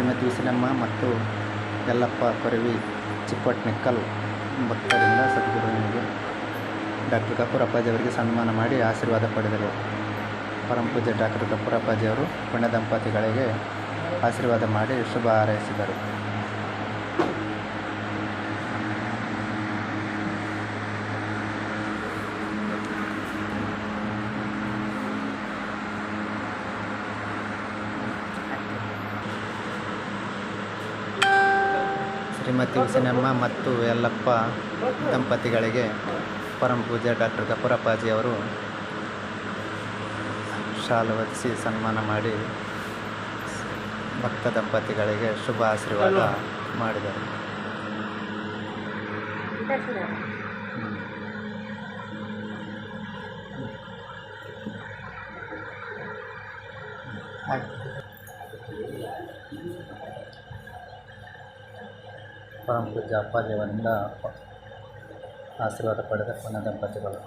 ಶ್ರೀಮತಿ ಉಸಿನಮ್ಮ ಮತ್ತು ಯಲ್ಲಪ್ಪ ಕೊರವಿ ಚಿಪ್ಪಟ್ನಿಕ್ಕಲ್ ಭಕ್ತರಿಂದ ಸದ್ಗುರುವಿನಿಗೆ ಡಾಕ್ಟರ್ ಕಪೂರ್ ಅಪ್ಪಾಜಿಯವರಿಗೆ ಸನ್ಮಾನ ಮಾಡಿ ಆಶೀರ್ವಾದ ಪಡೆದರು. ಪರಮ ಪೂಜ್ಯ ಡಾಕ್ಟರ್ ಕಪೂರ್ ಅಪ್ಪಾಜಿಯವರು ಪುಣ್ಯ ದಂಪತಿಗಳಿಗೆ ಆಶೀರ್ವಾದ ಮಾಡಿ ಶುಭ ಹಾರೈಸಿದರು. ಶ್ರೀಮತಿ ಉಸಿನಮ್ಮ ಮತ್ತು ಯಲ್ಲಪ್ಪ ದಂಪತಿಗಳಿಗೆ ಪರಮ ಪೂಜ್ಯ ಡಾಕ್ಟರ್ ಕಪೂರ್ ಅಪ್ಪಾಜಿಯವರು ಶಾಲು ಹೊದಿಸಿ ಸನ್ಮಾನ ಮಾಡಿ ಭಕ್ತ ದಂಪತಿಗಳಿಗೆ ಶುಭ ಆಶೀರ್ವಾದ ಮಾಡಿದರು. ಪರಮ ಪೂಜ್ಯ ಅಪ್ಪಾಜಿಯವರಿಂದ ಆಶೀರ್ವಾದ ಪಡೆದ ಪುಣ್ಯ ದಂಪತಿಗಳು.